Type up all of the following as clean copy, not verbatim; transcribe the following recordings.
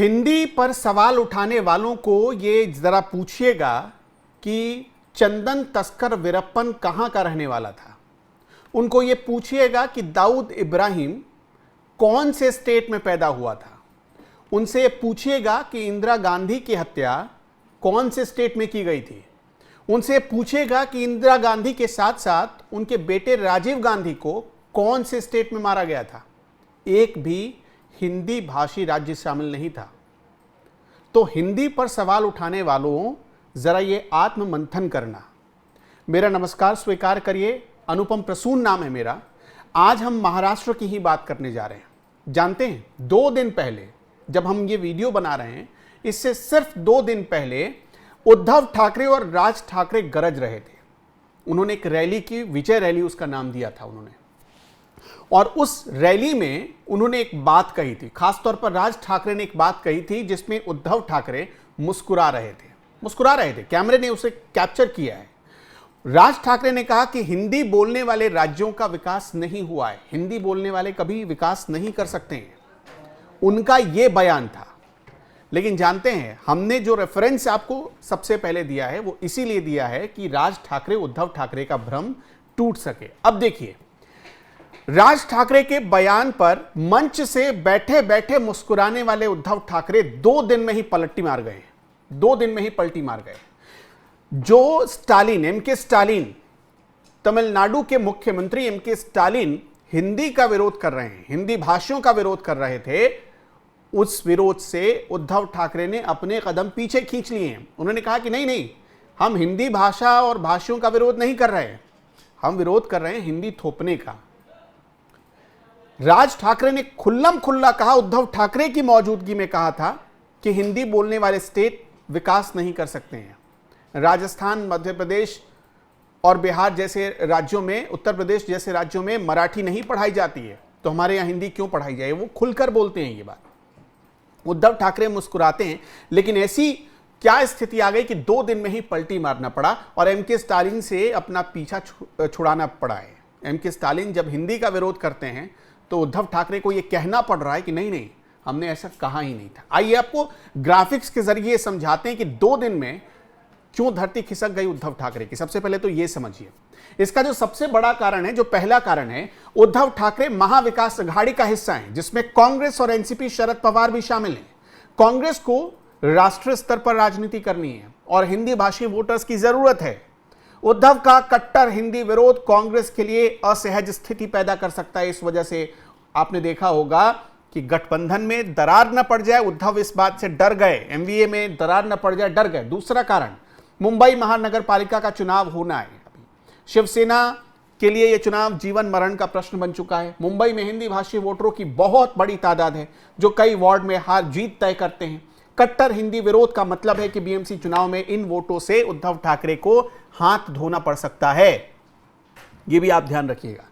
हिंदी पर सवाल उठाने वालों को ये जरा पूछिएगा कि चंदन तस्कर वीरप्पन कहां का रहने वाला था। उनको ये पूछिएगा कि दाऊद इब्राहिम कौन से स्टेट में पैदा हुआ था। उनसे पूछिएगा कि इंदिरा गांधी की हत्या कौन से स्टेट में की गई थी। उनसे पूछिएगा कि इंदिरा गांधी के साथ साथ उनके बेटे राजीव गांधी को कौन से स्टेट में मारा गया था। एक भी हिंदी भाषी राज्य शामिल नहीं था। तो हिंदी पर सवाल उठाने वालों, जरा ये आत्म मंथन करना। मेरा नमस्कार स्वीकार करिए। अनुपम प्रसून नाम है मेरा। आज हम महाराष्ट्र की ही बात करने जा रहे हैं। जानते हैं, 2 दिन पहले जब हम ये वीडियो बना रहे हैं, इससे सिर्फ 2 दिन पहले उद्धव ठाकरे और राज ठाकरे गरज रहे थे। उन्होंने एक रैली की, विजय रैली उसका नाम दिया था उन्होंने, और उस रैली में उन्होंने एक बात कही थी। खासतौर पर राज ठाकरे ने एक बात कही थी जिसमें उद्धव ठाकरे मुस्कुरा रहे थे। कैमरे ने उसे कैप्चर किया है। राज ठाकरे ने कहा कि हिंदी बोलने वाले राज्यों का विकास नहीं हुआ है, हिंदी बोलने वाले कभी विकास नहीं कर सकते हैं। उनका यह बयान था। लेकिन जानते हैं, हमने जो रेफरेंस आपको सबसे पहले दिया है वो इसीलिए दिया है कि राज ठाकरे, उद्धव ठाकरे का भ्रम टूट सके। अब देखिए, राज ठाकरे के बयान पर मंच से बैठे बैठे मुस्कुराने वाले उद्धव ठाकरे 2 दिन में ही पलटी मार गए। 2 दिन में ही पलटी मार गए। जो स्टालिन, एमके स्टालिन, तमिलनाडु के मुख्यमंत्री एमके स्टालिन हिंदी का विरोध कर रहे हैं, हिंदी भाषियों का विरोध कर रहे थे, उस विरोध से उद्धव ठाकरे ने अपने कदम पीछे खींच लिए हैं। उन्होंने कहा कि नहीं, हम हिंदी भाषा और भाषियों का विरोध नहीं कर रहे हैं, हम विरोध कर रहे हैं हिंदी थोपने का। राज ठाकरे ने खुल्लम खुल्ला कहा, उद्धव ठाकरे की मौजूदगी में कहा था कि हिंदी बोलने वाले स्टेट विकास नहीं कर सकते हैं। राजस्थान, मध्य प्रदेश और बिहार जैसे राज्यों में, उत्तर प्रदेश जैसे राज्यों में मराठी नहीं पढ़ाई जाती है, तो हमारे यहां हिंदी क्यों पढ़ाई जाए। वो खुलकर बोलते हैं ये बात। उद्धव ठाकरे मुस्कुराते हैं। लेकिन ऐसी क्या स्थिति आ गई कि 2 दिन में ही पलटी मारना पड़ा और एमके स्टालिन से अपना पीछा छुड़ाना पड़ा है। एमके स्टालिन जब हिंदी का विरोध करते हैं तो उद्धव ठाकरे को यह कहना पड़ रहा है कि नहीं, हमने ऐसा कहा ही नहीं था। आइए आपको ग्राफिक्स के जरिए समझाते हैं कि 2 दिन में क्यों धरती खिसक गई उद्धव ठाकरे की। सबसे पहले तो यह समझिए, इसका जो सबसे बड़ा कारण है, जो पहला कारण है, उद्धव ठाकरे महाविकास अघाड़ी का हिस्सा हैं, जिसमें कांग्रेस और एनसीपी, शरद पवार भी शामिल हैं। कांग्रेस को राष्ट्रीय स्तर पर राजनीति करनी है और हिंदी भाषी वोटर्स की जरूरत है। उद्धव का कट्टर हिंदी विरोध कांग्रेस के लिए असहज स्थिति पैदा कर सकता है। इस वजह से आपने देखा होगा कि गठबंधन में दरार न पड़ जाए, उद्धव इस बात से डर गए, एमवीए में दरार न पड़ जाए, डर गए। दूसरा कारण, मुंबई महानगर पालिका का चुनाव होना है। शिवसेना के लिए यह चुनाव जीवन मरण का प्रश्न बन चुका है। मुंबई में हिंदी भाषी वोटरों की बहुत बड़ी तादाद है जो कई वार्ड में हार जीत तय करते हैं। कट्टर हिंदी विरोध का मतलब है कि बीएमसी चुनाव में इन वोटों से उद्धव ठाकरे को हाथ धोना पड़ सकता है। यह भी आप ध्यान रखिएगा।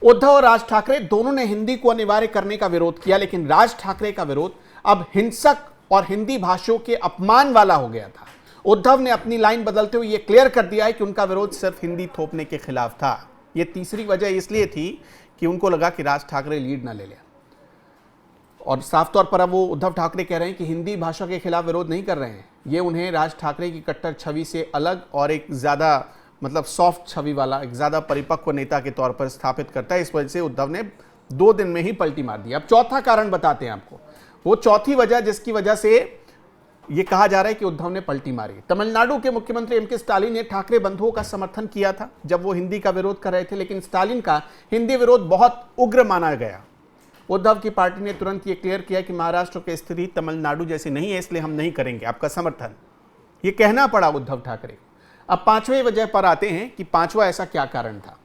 उद्धव और राज ठाकरे दोनों ने हिंदी को अनिवार्य करने का विरोध किया, लेकिन राज ठाकरे का विरोध अब हिंसक और हिंदी भाषियों के अपमान वाला हो गया था। उद्धव ने अपनी लाइन बदलते हुए यह क्लियर कर दिया है कि उनका विरोध सिर्फ हिंदी थोपने के खिलाफ था। यह तीसरी वजह इसलिए थी कि उनको लगा कि राज ठाकरे लीड ना ले लें, और साफ तौर पर अब वो उद्धव ठाकरे कह रहे हैं कि हिंदी भाषा के खिलाफ विरोध नहीं कर रहे हैं। ये उन्हें राज ठाकरे की कट्टर छवि से अलग और एक ज्यादा सॉफ्ट छवि वाला, एक ज्यादा परिपक्व नेता के तौर पर स्थापित करता है। इस वजह से उद्धव ने 2 दिन में ही पलटी मार दी। अब चौथा कारण बताते हैं आपको, वो चौथी वजह जिसकी वजह से यह कहा जा रहा है कि उद्धव ने पलटी मारी। तमिलनाडु के मुख्यमंत्री एमके स्टालिन ने ठाकरे बंधुओं का समर्थन किया था जब वो हिंदी का विरोध कर रहे थे, लेकिन स्टालिन का हिंदी विरोध बहुत उग्र माना गया। उद्धव की पार्टी ने तुरंत ये क्लियर किया कि महाराष्ट्र की स्थिति तमिलनाडु जैसी नहीं है, इसलिए हम नहीं करेंगे आपका समर्थन। ये कहना पड़ा उद्धव ठाकरे। अब 5वें वजह पर आते हैं कि 5वां ऐसा क्या कारण था।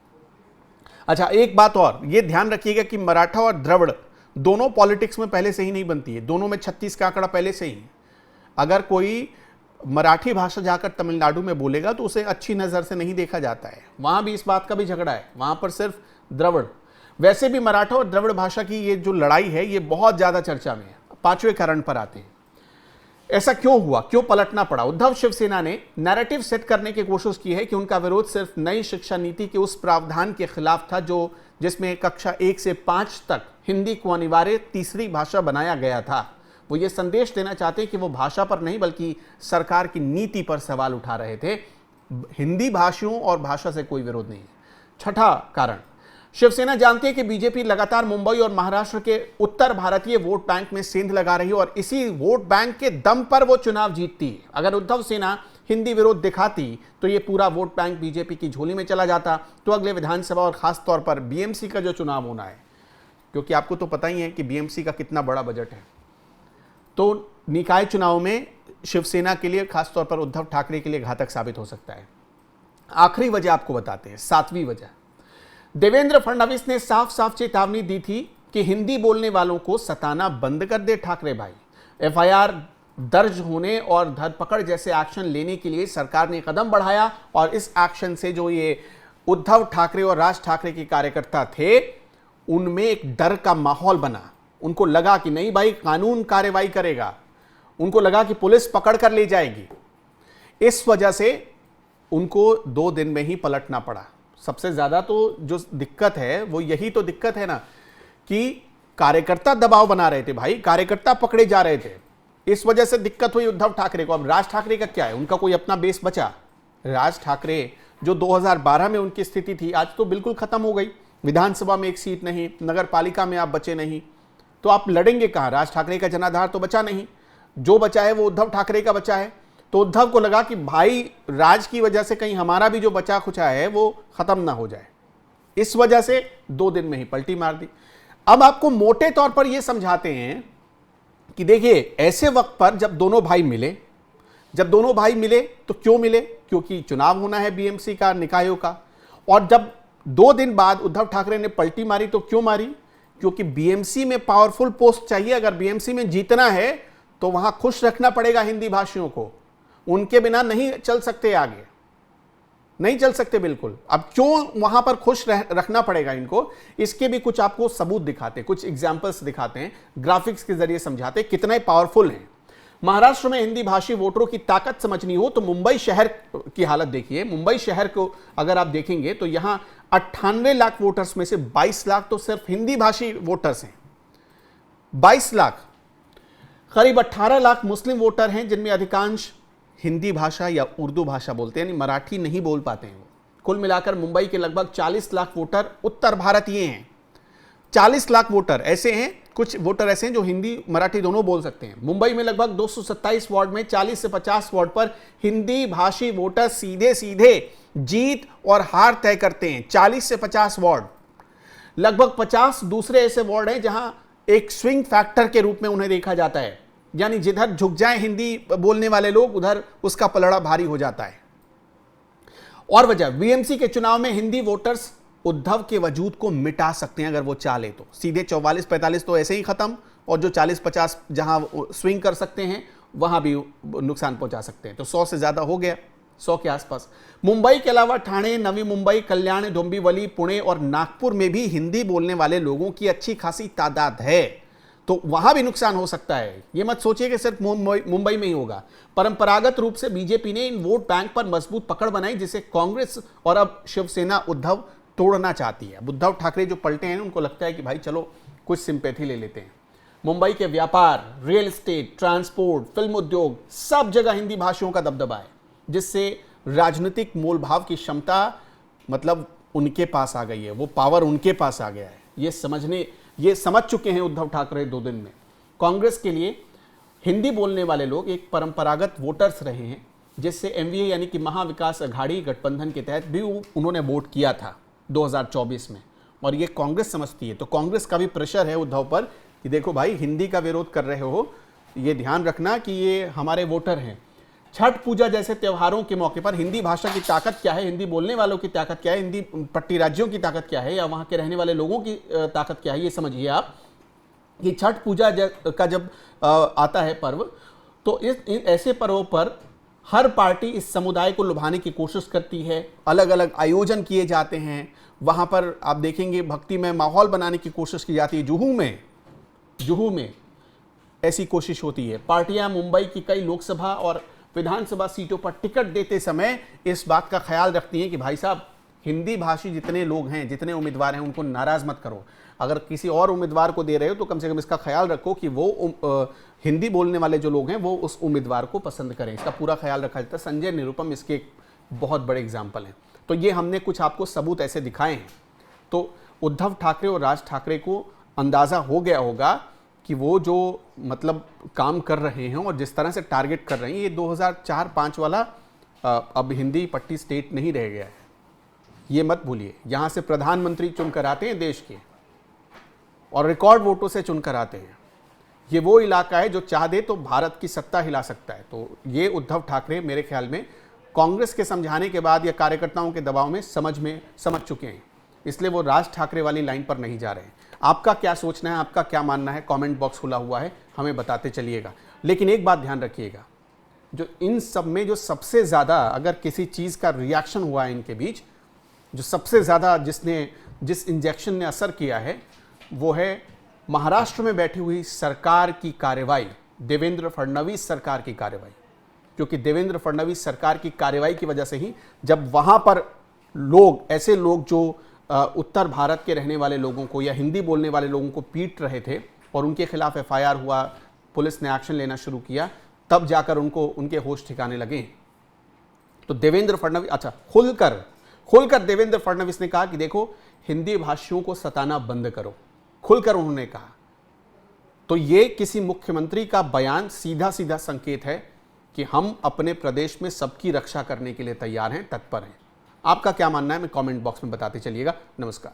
अच्छा, एक बात और ये ध्यान रखिएगा कि मराठा और द्रविड़ दोनों पॉलिटिक्स में पहले से ही नहीं बनती है। दोनों में 36 का आंकड़ा पहले से ही है। अगर कोई मराठी भाषा जाकर तमिलनाडु में बोलेगा तो उसे अच्छी नजर से नहीं देखा जाता है। वहां भी इस बात का भी झगड़ा है, वहां पर सिर्फ द्रविड़। वैसे भी मराठा और द्रविड़ भाषा की ये जो लड़ाई है ये बहुत ज्यादा चर्चा में है। 5वें कारण पर आते हैं, ऐसा क्यों हुआ, क्यों पलटना पड़ा। उद्धव शिवसेना ने नैरेटिव सेट करने की कोशिश की है कि उनका विरोध सिर्फ नई शिक्षा नीति के उस प्रावधान के खिलाफ था जो जिसमें कक्षा 1 से 5 तक हिंदी को अनिवार्य तीसरी भाषा बनाया गया था। वो ये संदेश देना चाहते हैं कि वो भाषा पर नहीं बल्कि सरकार की नीति पर सवाल उठा रहे थे। हिंदी भाषियों और भाषा से कोई विरोध नहीं है। छठा कारण, शिवसेना जानती है कि बीजेपी लगातार मुंबई और महाराष्ट्र के उत्तर भारतीय वोट बैंक में सेंध लगा रही है और इसी वोट बैंक के दम पर वो चुनाव जीतती है। अगर उद्धव सेना हिंदी विरोध दिखाती तो ये पूरा वोट बैंक बीजेपी की झोली में चला जाता, तो अगले विधानसभा और खास तौर पर बीएमसी का जो चुनाव होना है, क्योंकि आपको तो पता ही है कि बीएमसी का कितना बड़ा बजट है, तो निकाय चुनाव में शिवसेना के लिए, खासतौर पर उद्धव ठाकरे के लिए घातक साबित हो सकता है। आखिरी वजह आपको बताते हैं, सातवीं वजह, देवेंद्र फडणवीस ने साफ साफ चेतावनी दी थी कि हिंदी बोलने वालों को सताना बंद कर दे ठाकरे भाई। एफआईआर दर्ज होने और धरपकड़ जैसे एक्शन लेने के लिए सरकार ने कदम बढ़ाया और इस एक्शन से जो ये उद्धव ठाकरे और राज ठाकरे के कार्यकर्ता थे उनमें एक डर का माहौल बना। उनको लगा कि नहीं भाई, कानून कार्रवाई करेगा, उनको लगा कि पुलिस पकड़ कर ले जाएगी। इस वजह से उनको 2 दिन में ही पलटना पड़ा। सबसे ज्यादा तो जो दिक्कत है वो यही तो दिक्कत है ना कि कार्यकर्ता दबाव बना रहे थे भाई, कार्यकर्ता पकड़े जा रहे थे, इस वजह से दिक्कत हुई उद्धव ठाकरे को। अब राज ठाकरे का क्या है, उनका कोई अपना बेस बचा? राज ठाकरे जो 2012 में उनकी स्थिति थी आज तो बिल्कुल खत्म हो गई। विधानसभा में एक सीट नहीं, नगर पालिका में आप बचे नहीं, तो आप लड़ेंगे कहां? राज ठाकरे का जनाधार तो बचा नहीं, जो बचा है वो उद्धव ठाकरे का बचा है। तो उद्धव को लगा कि भाई राज की वजह से कहीं हमारा भी जो बचा खुचा है वो खत्म ना हो जाए, इस वजह से 2 दिन में ही पलटी मार दी। अब आपको मोटे तौर पर यह समझाते हैं कि देखिए, ऐसे वक्त पर जब दोनों भाई मिले तो क्यों मिले? क्योंकि चुनाव होना है बीएमसी का, निकायों का। और जब 2 दिन बाद उद्धव ठाकरे ने पलटी मारी तो क्यों मारी? क्योंकि बीएमसी में पावरफुल पोस्ट चाहिए। अगर बीएमसी में जीतना है तो वहां खुश रखना पड़ेगा हिंदी भाषियों को, उनके बिना नहीं चल सकते, आगे नहीं चल सकते बिल्कुल। अब क्यों वहां पर खुश रखना पड़ेगा इनको, इसके भी कुछ आपको सबूत दिखाते हैं, कुछ एग्जांपल्स दिखाते हैं, ग्राफिक्स के जरिए समझाते हैं कितने पावरफुल हैं। महाराष्ट्र में हिंदी भाषी वोटरों की ताकत समझनी हो तो मुंबई शहर की हालत देखिए। मुंबई शहर को अगर आप देखेंगे तो यहां 98 लाख वोटर्स में से 22 लाख तो सिर्फ हिंदी भाषी वोटर्स हैं। 22 लाख, करीब 18 लाख मुस्लिम वोटर हैं जिनमें अधिकांश हिंदी भाषा या उर्दू भाषा बोलते हैं, यानी मराठी नहीं बोल पाते हैं वो। कुल मिलाकर मुंबई के लगभग 40 लाख वोटर उत्तर भारतीय हैं। 40 लाख वोटर ऐसे हैं, कुछ वोटर ऐसे हैं जो हिंदी मराठी दोनों बोल सकते हैं। मुंबई में लगभग 227 वार्ड में 40 से 50 वार्ड पर हिंदी भाषी वोटर सीधे सीधे जीत और हार तय करते हैं। 40 से 50 वार्ड, लगभग 50 दूसरे ऐसे वार्ड हैं जहां एक स्विंग फैक्टर के रूप में उन्हें देखा जाता है, यानी जिधर झुक जाए हिंदी बोलने वाले लोग उधर उसका पलड़ा भारी हो जाता है। और वजह, बीएमसी के चुनाव में हिंदी वोटर्स उद्धव के वजूद को मिटा सकते हैं अगर वो चाहे तो। सीधे 44-45 तो ऐसे ही खत्म, और जो 40-50 जहां स्विंग कर सकते हैं वहां भी नुकसान पहुंचा सकते हैं। तो 100 से ज्यादा हो गया, 100 के आसपास। मुंबई के अलावा ठाणे, नवी मुंबई, कल्याण, डोंबिवली, पुणे और नागपुर में भी हिंदी बोलने वाले लोगों की अच्छी खासी तादाद है, तो वहां भी नुकसान हो सकता है। यह मत सोचिए कि सिर्फ मुंबई में ही होगा। परंपरागत रूप से बीजेपी ने इन वोट बैंक पर मजबूत पकड़ बनाई, जिसे कांग्रेस और अब शिवसेना उद्धव तोड़ना चाहती है। उद्धव ठाकरे जो पलटे हैं उनको लगता है कि भाई चलो कुछ सिंपैथी ले लेते हैं। मुंबई के व्यापार, रियल एस्टेट, ट्रांसपोर्ट, फिल्म उद्योग, सब जगह हिंदी भाषियों का दबदबा है, जिससे राजनीतिक मोलभाव की क्षमता मतलब उनके पास आ गई है, वो पावर उनके पास आ गया है। ये समझ चुके हैं उद्धव ठाकरे 2 दिन में। कांग्रेस के लिए हिंदी बोलने वाले लोग एक परंपरागत वोटर्स रहे हैं, जिससे एमवीए यानी कि महाविकास अघाड़ी गठबंधन के तहत भी उन्होंने वोट किया था 2024 में, और ये कांग्रेस समझती है। तो कांग्रेस का भी प्रेशर है उद्धव पर कि देखो भाई, हिंदी का विरोध कर रहे हो, ये ध्यान रखना कि ये हमारे वोटर हैं। छठ पूजा जैसे त्योहारों के मौके पर हिंदी भाषा की ताकत क्या है, हिंदी बोलने वालों की ताकत क्या है, हिंदी पट्टी राज्यों की ताकत क्या है, या वहां के रहने वाले लोगों की ताकत क्या है, ये समझिए आप कि छठ पूजा का जब आता है पर्व, तो ऐसे पर्वों पर हर पार्टी इस समुदाय को लुभाने की कोशिश करती है। अलग अलग आयोजन किए जाते हैं, वहां पर आप देखेंगे भक्ति में माहौल बनाने की कोशिश की जाती है। जुहू में ऐसी कोशिश होती है। पार्टियां मुंबई की कई लोकसभा और विधानसभा सीटों पर टिकट देते समय इस बात का ख्याल रखती हैं कि भाई साहब, हिंदी भाषी जितने लोग हैं, जितने उम्मीदवार हैं, उनको नाराज मत करो। अगर किसी और उम्मीदवार को दे रहे हो तो कम से कम इसका ख्याल रखो कि वो हिंदी बोलने वाले जो लोग हैं वो उस उम्मीदवार को पसंद करें। इसका पूरा ख्याल रखा जाता है। संजय निरुपम इसके एक बहुत बड़े एग्जाम्पल हैं। तो ये हमने कुछ आपको सबूत ऐसे दिखाए हैं। तो उद्धव ठाकरे और राज ठाकरे को अंदाज़ा हो गया होगा कि वो जो मतलब काम कर रहे हैं और जिस तरह से टारगेट कर रहे हैं, ये 2004-5 वाला अब हिंदी पट्टी स्टेट नहीं रह गया है। ये मत भूलिए। यहाँ से प्रधानमंत्री चुनकर आते हैं देश के और रिकॉर्ड वोटों से चुनकर आते हैं। ये वो इलाका है जो चाह दे तो भारत की सत्ता हिला सकता है। तो ये उद्धव ठाकरे मेरे ख्याल में कांग्रेस के समझाने के बाद या कार्यकर्ताओं के दबाव में समझ चुके हैं, इसलिए वो राज ठाकरे वाली लाइन पर नहीं जा रहे हैं। आपका क्या सोचना है, आपका क्या मानना है, कमेंट बॉक्स खुला हुआ है, हमें बताते चलिएगा। लेकिन एक बात ध्यान रखिएगा, जो इन सब में जो सबसे ज़्यादा अगर किसी चीज़ का रिएक्शन हुआ है इनके बीच, जो सबसे ज़्यादा जिस इंजेक्शन ने असर किया है वो है महाराष्ट्र में बैठी हुई सरकार की कार्रवाई, देवेंद्र फडणवीस सरकार की कार्रवाई। क्योंकि देवेंद्र फडणवीस सरकार की कार्रवाई की वजह से ही जब वहाँ पर ऐसे लोग जो उत्तर भारत के रहने वाले लोगों को या हिंदी बोलने वाले लोगों को पीट रहे थे और उनके खिलाफ एफआईआर हुआ, पुलिस ने एक्शन लेना शुरू किया, तब जाकर उनके होश ठिकाने लगे। तो देवेंद्र फडणवीस खुलकर देवेंद्र फडणवीस ने कहा कि देखो, हिंदी भाषियों को सताना बंद करो, खुलकर उन्होंने कहा। तो ये किसी मुख्यमंत्री का बयान सीधा सीधा संकेत है कि हम अपने प्रदेश में सबकी रक्षा करने के लिए तैयार हैं, तत्पर हैं। आपका क्या मानना है, मैं कमेंट बॉक्स में बताते चलिएगा। नमस्कार।